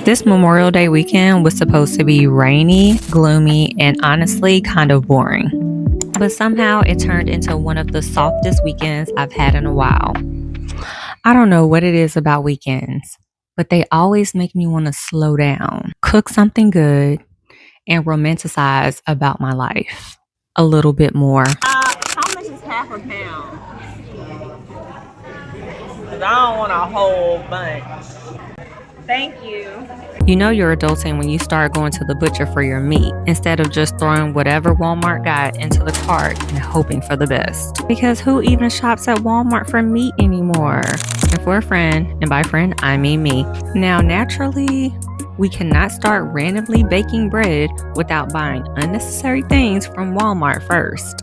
This Memorial Day weekend was supposed to be rainy, gloomy, and honestly kind of boring. But somehow it turned into one of the softest weekends I've had in a while. I don't know what it is about weekends, but they always make me want to slow down, cook something good, and romanticize about my life a little bit more. How much is half a pound? Because I don't want a whole bunch. Thank you. You know you're adulting when you start going to the butcher for your meat instead of just throwing whatever Walmart got into the cart and hoping for the best. Because who even shops at Walmart for meat anymore? And for a friend, and by friend, I mean me. Now, naturally, we cannot start randomly baking bread without buying unnecessary things from Walmart first.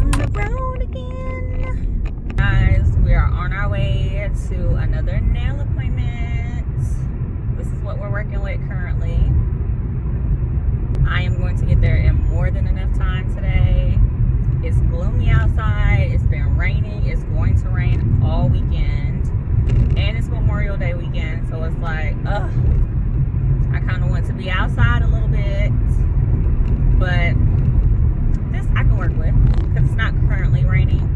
On the road again. Guys, we are on our way to another nail appointment. This is what we're working with currently. I am going to get there in more than enough time today. It's gloomy outside. It's been raining. It's going to rain all weekend. And it's Memorial Day weekend. So it's like, ugh. I kind of want to be outside a little bit. But this I can work with because it's not currently raining.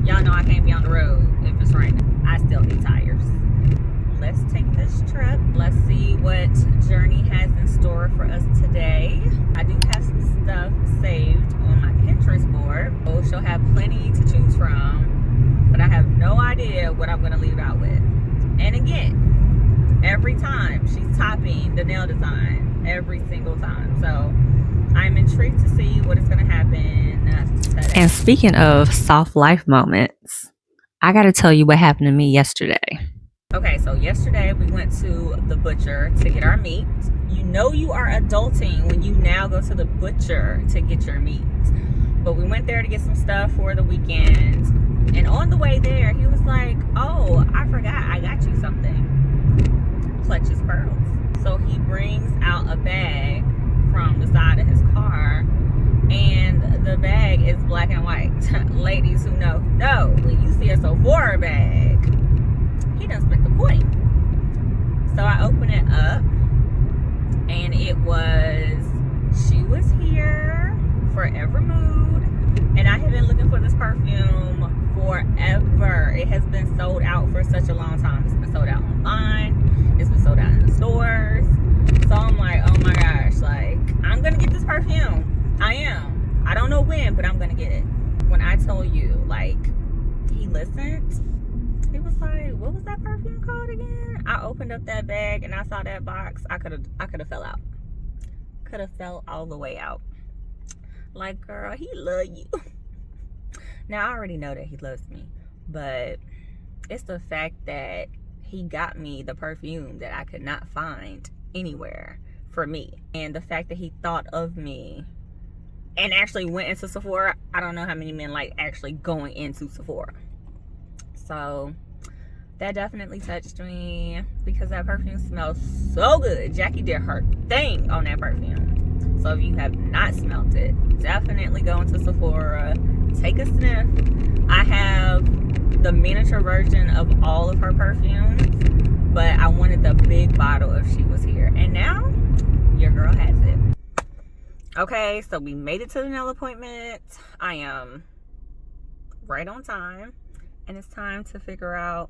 Y'all know I can't be on the road if it's raining. I still need tires. Let's take this trip. Let's see what Journey has in store for us today. I do have some stuff saved on my Pinterest board. So she'll have plenty to choose from, but I have no idea what I'm going to leave out with. And again, every time she's topping the nail design, every single time. So I'm intrigued to see what is going to happen today. And speaking of soft life moments, I got to tell you what happened to me yesterday. Okay, so yesterday we went to the butcher to get our meat. You know you are adulting when you now go to the butcher to get your meat. But we went there to get some stuff for the weekend. And on the way there, he was like, oh, I forgot I got you something. Clutches pearls. So he brings out a bag from the side of his car. And the bag is black and white. Ladies who know, when you see a Sephora bag, he done spent the coin. So I open it up and it was She Was Here, Forever Mood. And I have been looking for this perfume forever. It has been sold out for such a long time. It's been sold out online. It's been sold out in the stores. So I'm like, oh my gosh, like, I'm gonna get this perfume. I am. I don't know when, but I'm gonna get it. When I told you, like, he listened, he was like, what was that perfume called again? I opened up that bag and I saw that box. I could have fell out. Could have fell all the way out. Like, girl, he love you. Now, I already know that he loves me, but it's the fact that he got me the perfume that I could not find anywhere for me. And the fact that he thought of me and actually went into Sephora. I don't know how many men like actually going into Sephora. So that definitely touched me because that perfume smells so good. Jackie did her thing on that perfume. So if you have not smelled it, definitely go into Sephora, take a sniff. I have the miniature version of all of her perfumes, but I wanted the big bottle if She Was Here. And now your girl has it. Okay, so we made it to the nail appointment. I am right on time. And it's time to figure out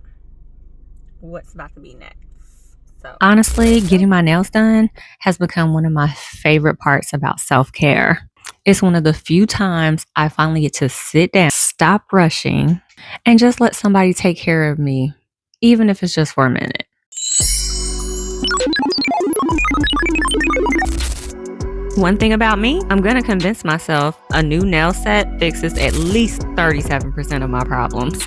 what's about to be next. So honestly, getting my nails done has become one of my favorite parts about self-care. It's one of the few times I finally get to sit down, stop rushing, and just let somebody take care of me, even if it's just for a minute. One thing about me, I'm going to convince myself a new nail set fixes at least 37% of my problems.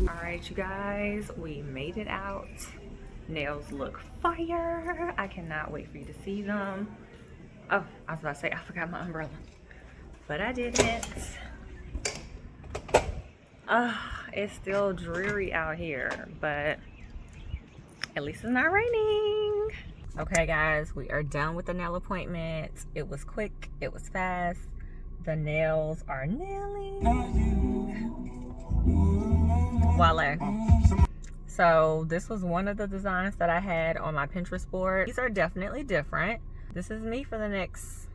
Alright, you guys, we made it out. Nails look fire. I cannot wait for you to see them. Oh, I was about to say, I forgot my umbrella. But I didn't. It's still dreary out here, but at least it's not raining. Okay guys, we are done with the nail appointment. It was quick, it was fast. The nails are nailing. Voila. So this was one of the designs that I had on my Pinterest board. These are definitely different. This is me for the next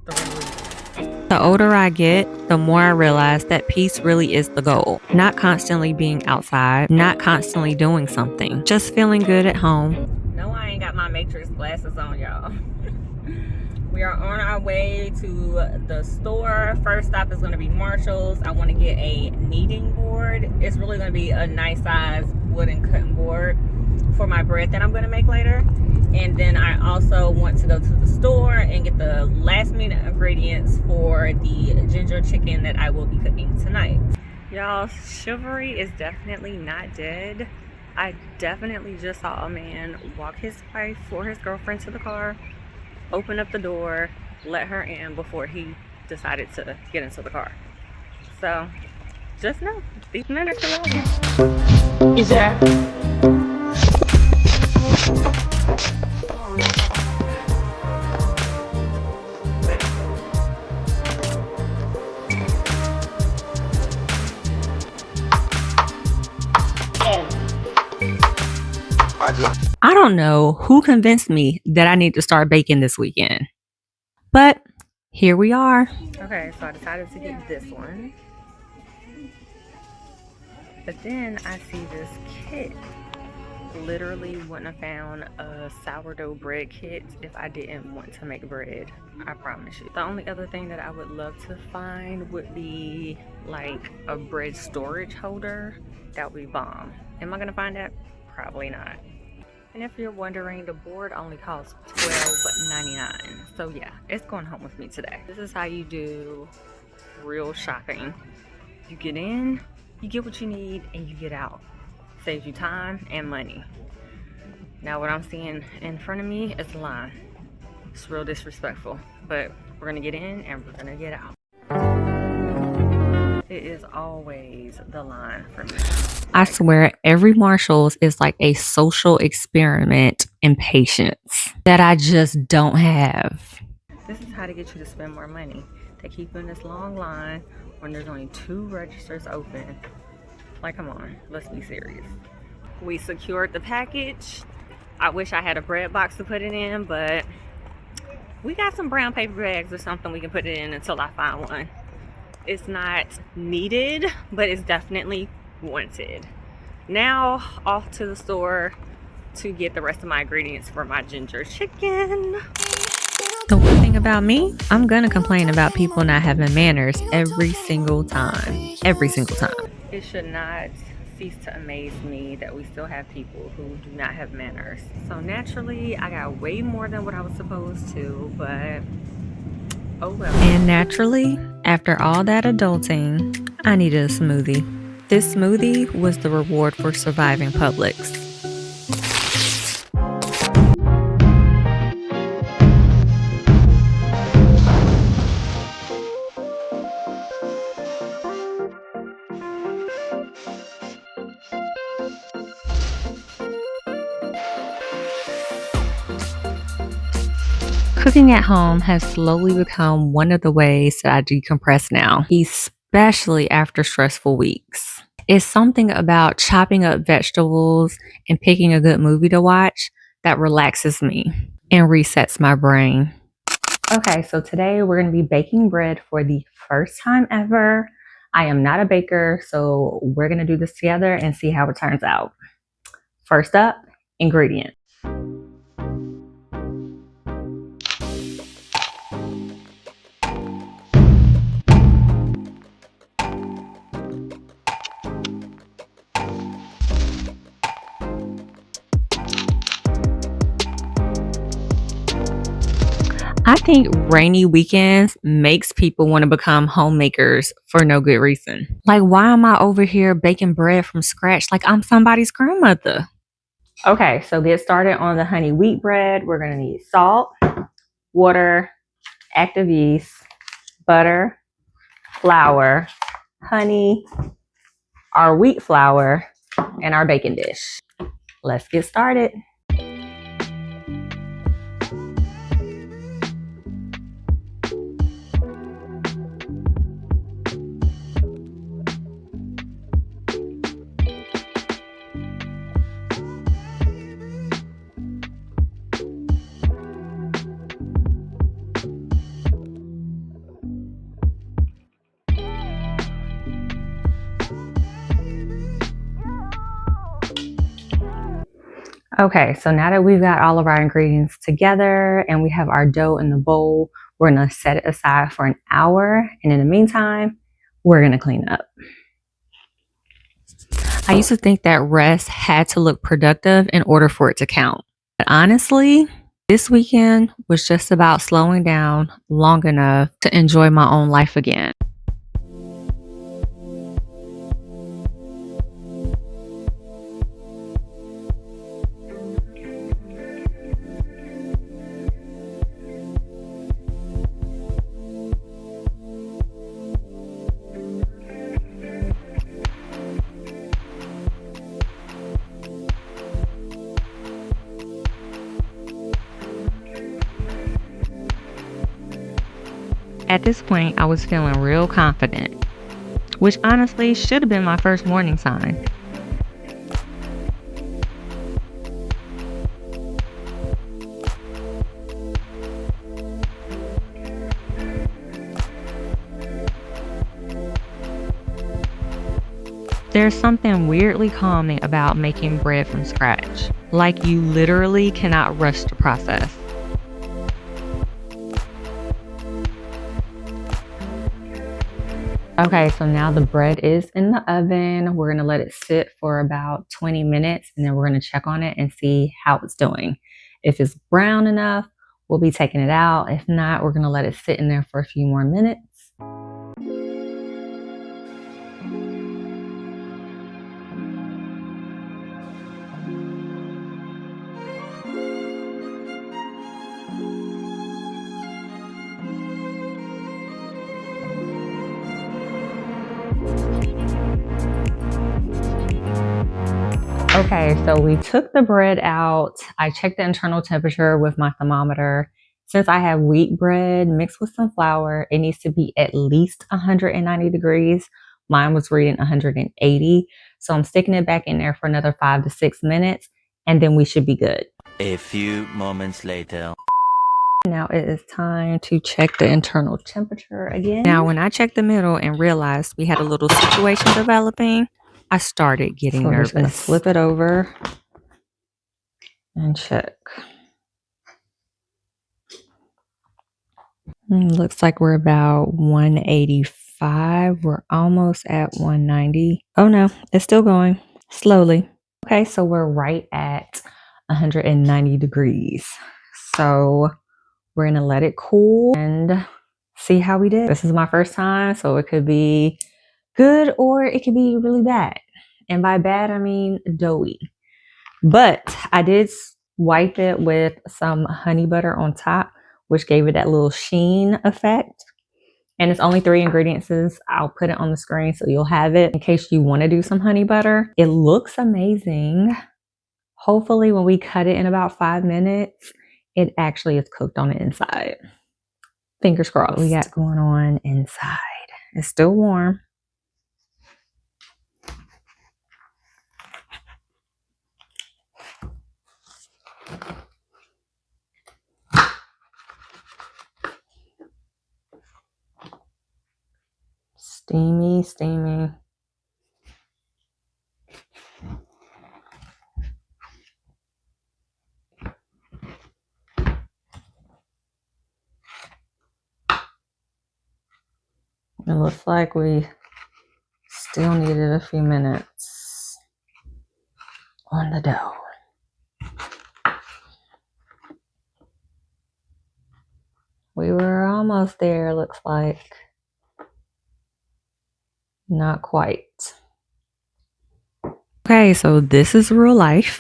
3 weeks. The older I get, the more I realize that peace really is the goal. Not constantly being outside, not constantly doing something, just feeling good at home. No, I ain't got my Matrix glasses on, y'all. We are on our way to the store. First stop is going to be Marshall's. I want to get a kneading board. It's really going to be a nice size wooden cutting board for my bread that I'm going to make later. And then I also want to go to the store and get the last minute ingredients for the ginger chicken that I will be cooking tonight. Y'all, chivalry is definitely not dead. I definitely just saw a man walk his wife or his girlfriend to the car, open up the door, let her in before he decided to get into the car. So just know, these men are chivalry. Is that? I don't know who convinced me that I need to start baking this weekend, but here we are. Okay, so I decided to get this one. But then I see this kit. Literally wouldn't have found a sourdough bread kit if I didn't want to make bread. I promise you. The only other thing that I would love to find would be like a bread storage holder. That would be bomb. Am I gonna find that? Probably not. And if you're wondering, the board only costs $12.99. So yeah, it's going home with me today. This is how you do real shopping. You get in, you get what you need, and you get out. Saves you time and money. Now what I'm seeing in front of me is a line. It's real disrespectful, but we're gonna get in and we're gonna get out. It is always the line for me. I swear every Marshall's is like a social experiment in patience that I just don't have. This is how to get you to spend more money. They keep you in this long line when there's only 2 registers open. Like, come on, let's be serious. We secured the package. I wish I had a bread box to put it in, but we got some brown paper bags or something we can put it in until I find one. It's not needed, but it's definitely wanted. Now off to the store to get the rest of my ingredients for my ginger chicken. The one thing about me, I'm gonna complain about people not having manners every single time. Every single time. It should not cease to amaze me that we still have people who do not have manners. So naturally, I got way more than what I was supposed to, but oh well. And naturally, after all that adulting, I needed a smoothie. This smoothie was the reward for surviving Publix. Cooking at home has slowly become one of the ways that I decompress now, especially after stressful weeks. It's something about chopping up vegetables and picking a good movie to watch that relaxes me and resets my brain. Okay, so today we're going to be baking bread for the first time ever. I am not a baker, so we're going to do this together and see how it turns out. First up, ingredients. I think rainy weekends makes people want to become homemakers for no good reason. Like, why am I over here baking bread from scratch like I'm somebody's grandmother? Okay, so get started on the honey wheat bread. We're going to need salt, water, active yeast, butter, flour, honey, our wheat flour, and our baking dish. Let's get started. Okay, so now that we've got all of our ingredients together and we have our dough in the bowl, we're gonna set it aside for an hour. And in the meantime, we're gonna clean up. I used to think that rest had to look productive in order for it to count. But honestly, this weekend was just about slowing down long enough to enjoy my own life again. At this point, I was feeling real confident, which honestly should have been my first warning sign. There's something weirdly calming about making bread from scratch. Like you literally cannot rush the process. Okay, so now the bread is in the oven. We're gonna let it sit for about 20 minutes and then we're gonna check on it and see how it's doing. If it's brown enough, we'll be taking it out. If not, we're gonna let it sit in there for a few more minutes. Okay, so we took the bread out. I checked the internal temperature with my thermometer. Since I have wheat bread mixed with some flour, it needs to be at least 190 degrees. Mine was reading 180. So I'm sticking it back in there for another 5 to 6 minutes, and then we should be good. A few moments later. Now it is time to check the internal temperature again. Now, when I checked the middle and realized we had a little situation developing, I started getting nervous. We're just gonna flip it over and check. Looks like we're about 185. We're almost at 190. Oh no, it's still going slowly. Okay, so we're right at 190 degrees. So we're gonna let it cool and see how we did. This is my first time, so it could be good or it could be really bad. And by bad, I mean doughy. But I did wipe it with some honey butter on top, which gave it that little sheen effect. And it's only 3 ingredients. I'll put it on the screen so you'll have it in case you want to do some honey butter. It looks amazing. Hopefully when we cut it in about 5 minutes, it actually is cooked on the inside. Fingers crossed. What we got going on inside. It's still warm. Steamy, steamy. It looks like we still needed a few minutes on the dough. We were almost there, looks like. Not quite. Okay, so this is real life.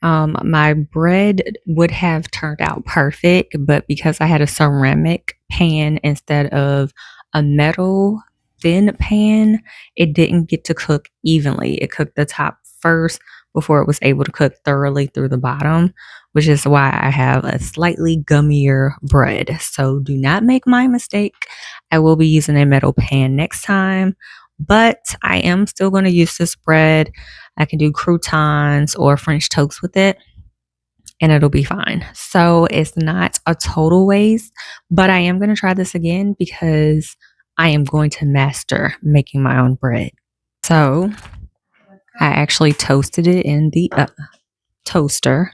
My bread would have turned out perfect, but because I had a ceramic pan instead of a metal thin pan, it didn't get to cook evenly. It cooked the top first before it was able to cook thoroughly through the bottom, which is why I have a slightly gummier bread. So do not make my mistake. I will be using a metal pan next time, but I am still going to use this bread. I can do croutons or French toast with it, and it'll be fine. So it's not a total waste, but I am going to try this again because I am going to master making my own bread. So I actually toasted it in the toaster.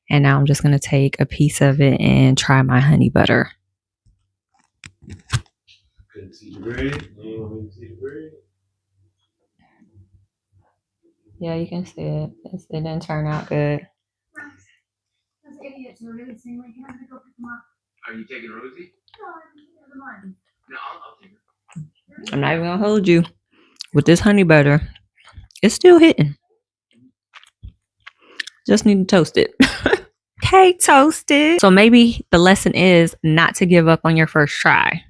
And now I'm just going to take a piece of it and try my honey butter. Couldn't see the bread. You want me to see the bread? Yeah, you can see it. It didn't turn out good. Those idiots are really saying, like, I'm gonna go pick them up. Are you taking Rosie? No, I'll take her. I'm not even going to hold you. With this honey butter, it's still hitting. Just need to toast it. Okay, toast it. So maybe the lesson is not to give up on your first try.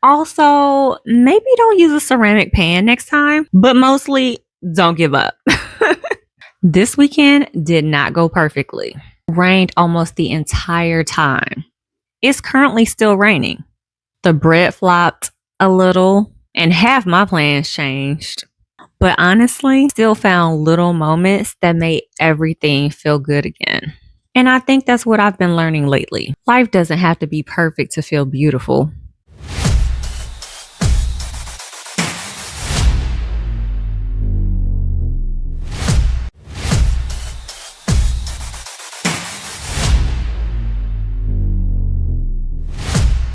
Also, maybe don't use a ceramic pan next time, but mostly don't give up. This weekend did not go perfectly. Rained almost the entire time. It's currently still raining. The bread flopped a little and half my plans changed. But honestly, still found little moments that made everything feel good again. And I think that's what I've been learning lately. Life doesn't have to be perfect to feel beautiful.